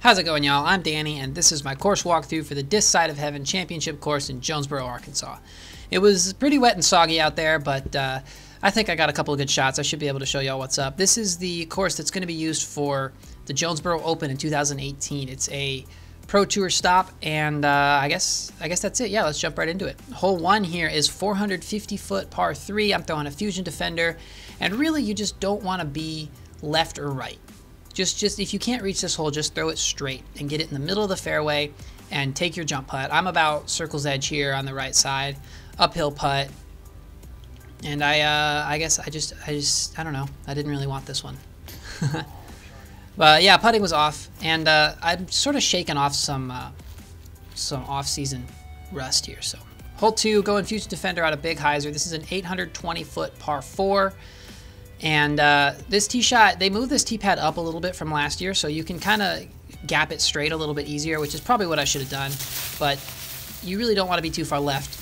How's it going, y'all? I'm Danny, and this is my course walkthrough for the This Side of Heaven Championship course in Jonesboro, Arkansas. It was pretty wet and soggy out there, but I think I got a couple of good shots. I should be able to show y'all what's up. This is the course that's going to be used for the Jonesboro Open in 2018. It's a Pro Tour stop, and I guess that's it. Yeah, let's jump right into it. Hole 1 here is 450-foot par 3. I'm throwing a Fusion Defender, and really you just don't want to be left or right. Just if you can't reach this hole, just throw it straight and get it in the middle of the fairway and take your jump putt. I'm about circle's edge here on the right side, uphill putt, and I guess I don't know. I didn't really want this one. But yeah, putting was off, and I'm sort of shaking off some off-season rust here. So hole 2, going Fusion Defender out of Big Hyzer. This is an 820-foot par 4. And this tee shot, they moved this tee pad up a little bit from last year, so you can kind of gap it straight a little bit easier, which is probably what I should have done. But you really don't want to be too far left.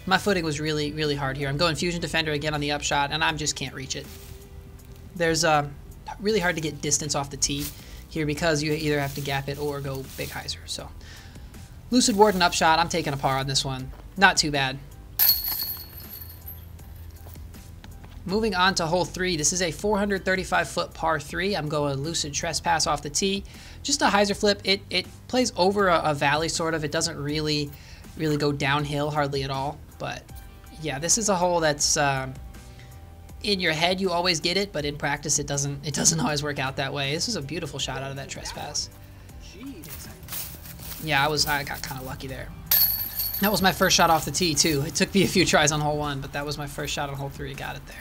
My footing was really, really hard here. I'm going Fusion Defender again on the upshot, and I just can't reach it. There's really hard to get distance off the tee here because you either have to gap it or go Big Hyzer. So Lucid Warden upshot, I'm taking a par on this one. Not too bad. Moving on to hole 3, this is a 435-foot par 3. I'm going Lucid Trespass off the tee. Just a hyzer flip. It plays over a valley, sort of. It doesn't really go downhill hardly at all. But yeah, this is a hole that's in your head you always get it, but in practice it doesn't always work out that way. This is a beautiful shot out of that Trespass. Yeah, I got kind of lucky there. That was my first shot off the tee too. It took me a few tries on hole 1, but that was my first shot on hole 3. Got it there.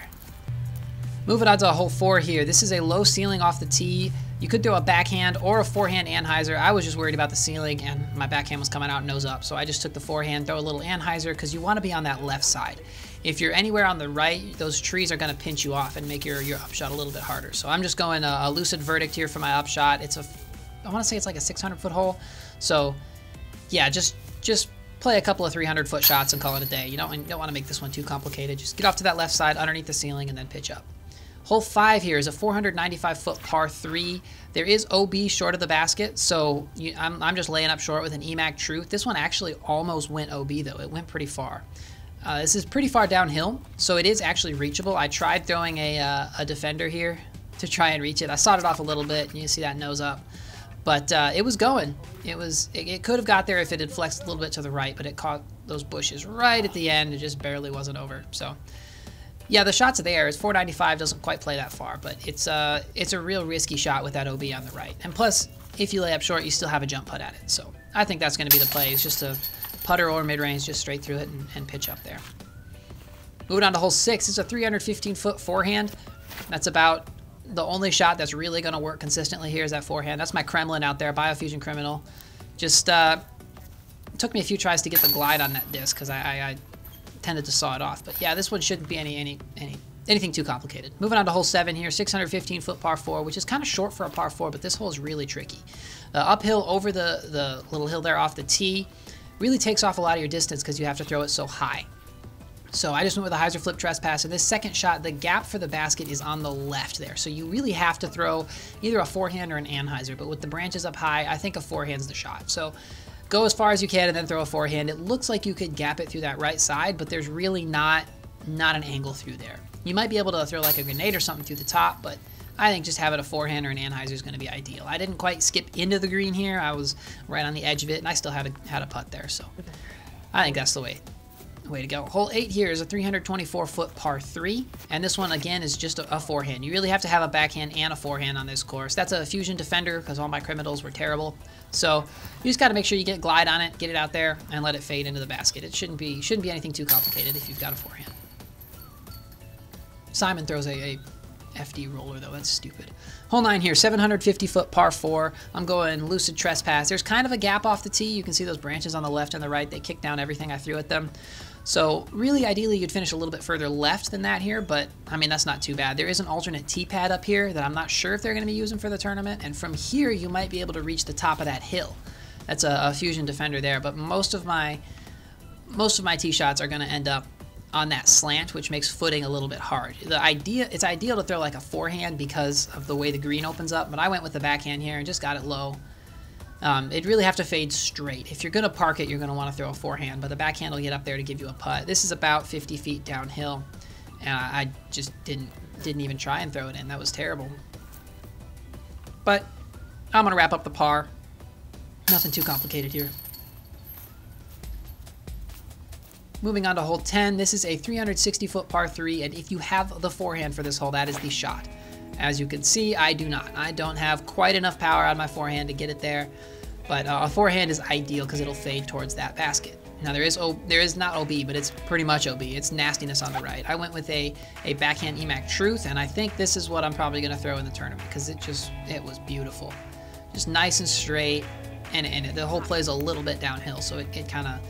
Moving on to hole 4 here. This is a low ceiling off the tee. You could throw a backhand or a forehand Anheuser. I was just worried about the ceiling, and my backhand was coming out nose up, so I just took the forehand, throw a little Anheuser, because you want to be on that left side. If you're anywhere on the right, those trees are going to pinch you off and make your upshot a little bit harder. So I'm just going a Lucid Verdict here for my upshot. I want to say it's like a 600-foot hole. So yeah, just play a couple of 300-foot shots and call it a day. You don't want to make this one too complicated. Just get off to that left side underneath the ceiling and then pitch up. Hole 5 here is a 495-foot par 3. There is OB short of the basket, so I'm just laying up short with an EMAC Truth. This one actually almost went OB, though. It went pretty far. This is pretty far downhill, so it is actually reachable. I tried throwing a Defender here to try and reach it. I sawed it off a little bit, and you see that nose up. But it was going. It could have got there if it had flexed a little bit to the right, but it caught those bushes right at the end. It just barely wasn't over. So yeah, the shots are there. It's 495, doesn't quite play that far, but it's a real risky shot with that OB on the right. And plus, if you lay up short, you still have a jump putt at it. So I think that's going to be the play. It's just a putter or mid-range, just straight through it and pitch up there. Moving on to hole 6, it's a 315-foot forehand. That's about the only shot that's really going to work consistently here is that forehand. That's my Kremlin out there, Biofusion Criminal. Just took me a few tries to get the glide on that disc because I tended to saw it off. But yeah, this one shouldn't be anything too complicated. Moving on to hole 7 here, 615-foot par 4, which is kind of short for a par 4, but this hole is really tricky. Uphill over the little hill there off the tee really takes off a lot of your distance because you have to throw it so high. So I just went with a hyzer flip trespass, and this second shot, the gap for the basket is on the left there. So you really have to throw either a forehand or an Anheuser, but with the branches up high, I think a forehand's the shot. So go as far as you can and then throw a forehand. It looks like you could gap it through that right side, but there's really not an angle through there. You might be able to throw like a grenade or something through the top, but I think just having a forehand or an Anheuser is going to be ideal. I didn't quite skip into the green here. I was right on the edge of it, and I still had a putt there. So I think that's the way to go. Hole 8 here is a 324-foot par 3, and this one again is just a forehand. You really have to have a backhand and a forehand on this course. That's a Fusion Defender because all my criminals were terrible. So you just got to make sure you get glide on it, get it out there, and let it fade into the basket. It shouldn't be anything too complicated if you've got a forehand. Simon throws a FD roller though. That's stupid. Hole 9 here, 750-foot par 4. I'm going Lucid Trespass. There's kind of a gap off the tee. You can see those branches on the left and the right. They kick down everything I threw at them. So really, ideally, you'd finish a little bit further left than that here, but I mean, that's not too bad. There is an alternate tee pad up here that I'm not sure if they're going to be using for the tournament, and from here, you might be able to reach the top of that hill. That's a Fusion Defender there, but most of my tee shots are going to end up on that slant, which makes footing a little bit hard. It's ideal to throw like a forehand because of the way the green opens up, but I went with the backhand here and just got it low. It'd really have to fade straight. If you're going to park it, you're going to want to throw a forehand, but the backhand will get up there to give you a putt. This is about 50 feet downhill, and I just didn't even try and throw it in. That was terrible. But I'm going to wrap up the par. Nothing too complicated here. Moving on to hole 10, this is a 360-foot par 3, and if you have the forehand for this hole, that is the shot. As you can see, I do not. I don't have quite enough power on my forehand to get it there, but a forehand is ideal because it'll fade towards that basket. Now there is not OB, but it's pretty much OB. It's nastiness on the right. I went with a backhand EMAC Truth, and I think this is what I'm probably going to throw in the tournament because it was beautiful. Just nice and straight, and the whole play is a little bit downhill, so it kind of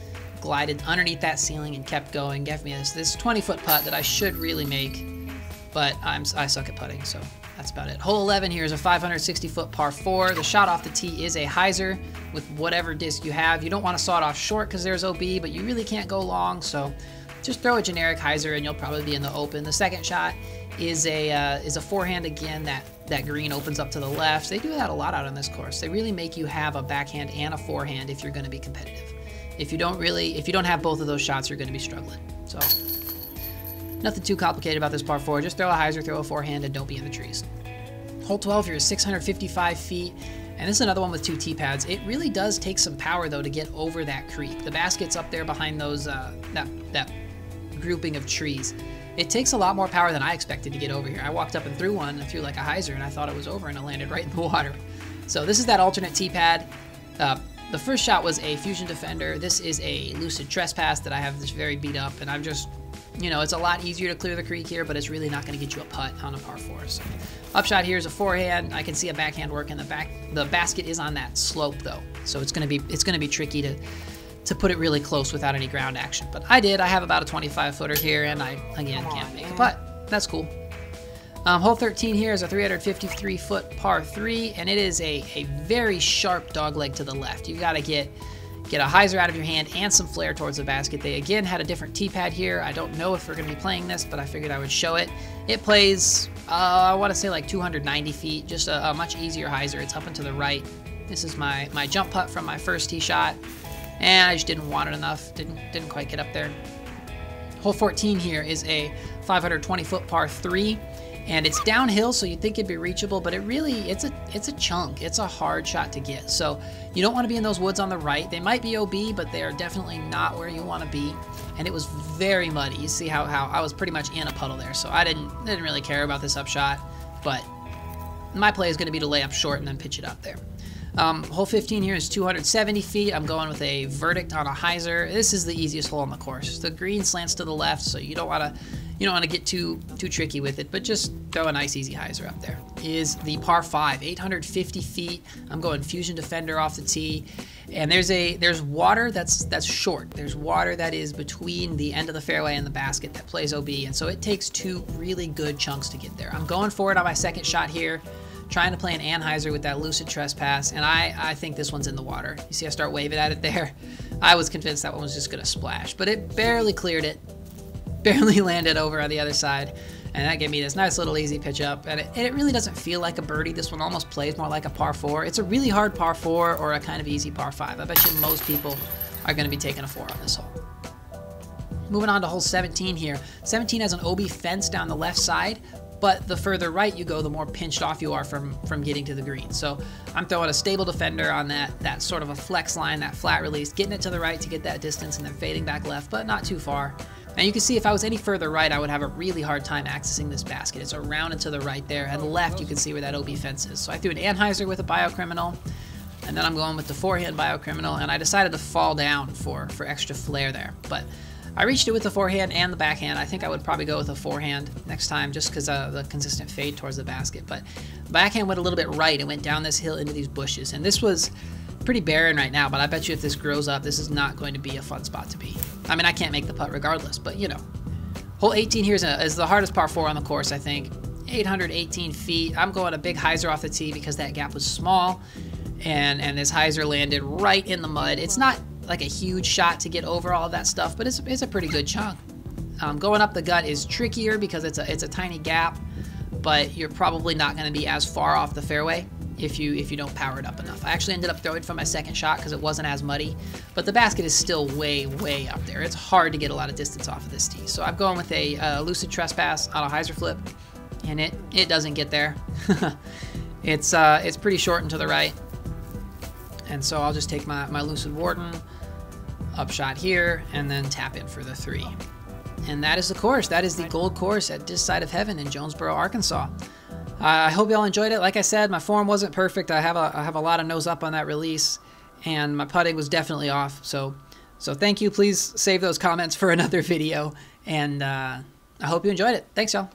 glided underneath that ceiling and kept going. Gave me this 20-foot putt that I should really make, but I suck at putting, so that's about it. Hole 11 here is a 560-foot par 4. The shot off the tee is a hyzer with whatever disc you have. You don't want to saw it off short because there's OB, but you really can't go long, so just throw a generic hyzer and you'll probably be in the open. The second shot is a forehand again. That green opens up to the left. They do that a lot out on this course. They really make you have a backhand and a forehand if you're going to be competitive. If you don't have both of those shots, you're going to be struggling. So nothing too complicated about this par 4. Just throw a hyzer, throw a forehand, and don't be in the trees. Hole 12 here is 655 feet, and this is another one with 2 tee pads. It really does take some power though to get over that creek. The basket's up there behind those that grouping of trees. It takes a lot more power than I expected to get over here. I walked up and threw one, and threw like a hyzer, and I thought it was over, and it landed right in the water. So this is that alternate tee pad. The first shot was a Fusion Defender. This is a Lucid Trespass that I have this very beat up, and I'm just, it's a lot easier to clear the creek here, but it's really not going to get you a putt on a par 4. So upshot here is a forehand. I can see a backhand work in the back. The basket is on that slope though, so it's going to be tricky to put it really close without any ground action. But I did. I have about a 25-footer here, and I again can't make a putt. That's cool. Hole 13 here is a 353-foot par 3, and it is a very sharp dogleg to the left. You've got to get a hyzer out of your hand and some flare towards the basket. They again had a different tee pad here. I don't know if we're going to be playing this, but I figured I would show it. It plays, I want to say like 290 feet, just a much easier hyzer. It's up and to the right. This is my jump putt from my first tee shot, and I just didn't want it enough. Didn't quite get up there. Hole 14 here is a 520-foot par 3. And it's downhill, so you'd think it'd be reachable, but it's a chunk. It's a hard shot to get. So you don't want to be in those woods on the right. They might be OB, but they are definitely not where you want to be. And it was very muddy. You see how I was pretty much in a puddle there. So I didn't really care about this upshot, but my play is going to be to lay up short and then pitch it up there. Hole 15 here is 270 feet. I'm going with a verdict on a hyzer. This is the easiest hole on the course. The green slants to the left, so you don't want to get too tricky with it, but just throw a nice easy hyzer up there. Is the par 5, 850 feet. I'm going Fusion Defender off the tee, and there's water that's short. There's water that is between the end of the fairway and the basket that plays OB, and so it takes 2 really good chunks to get there. I'm going for it on my second shot here, trying to play an anhyzer with that Lucid Trespass, and I think this one's in the water. You see I start waving at it there? I was convinced that one was just going to splash, but it barely cleared it. Barely landed over on the other side, and that gave me this nice little easy pitch up, and it really doesn't feel like a birdie. This one almost plays more like a par 4. It's a really hard par 4 or a kind of easy par 5. I bet you most people are going to be taking a 4 on this hole. Moving on to hole 17 here. 17 has an OB fence down the left side, but the further right you go, the more pinched off you are from getting to the green. So I'm throwing a stable defender on that sort of a flex line, that flat release, getting it to the right to get that distance, and then fading back left, but not too far. And you can see if I was any further right, I would have a really hard time accessing this basket. It's around and to the right there. And left, you can see where that OB fence is. So I threw an anhyzer with a biocriminal, and then I'm going with the forehand biocriminal, and I decided to fall down for extra flair there. But I reached it with the forehand and the backhand. I think I would probably go with a forehand next time just because of the consistent fade towards the basket. But backhand went a little bit right and went down this hill into these bushes. And this was pretty barren right now, but I bet you if this grows up, this is not going to be a fun spot to be. I mean, I can't make the putt regardless, but you know. Hole 18 here is the hardest par 4 on the course, I think. 818 feet. I'm going a big hyzer off the tee because that gap was small, and this hyzer landed right in the mud. It's not like a huge shot to get over all of that stuff, but it's a pretty good chunk. Going up the gut is trickier because it's a tiny gap, but you're probably not going to be as far off the fairway. if you don't power it up enough. I actually ended up throwing from my second shot because it wasn't as muddy, but the basket is still way, way up there. It's hard to get a lot of distance off of this tee. So I'm going with a Lucid Trespass out of hyzer flip, and it doesn't get there. It's pretty short and to the right, and so I'll just take my Lucid Wharton, upshot here, and then tap in for the 3. And that is the course. That is the gold course at this side of heaven in Jonesboro, Arkansas. I hope y'all enjoyed it. Like I said, my form wasn't perfect. I have a lot of nose up on that release, and my putting was definitely off. So thank you. Please save those comments for another video, and I hope you enjoyed it. Thanks, y'all.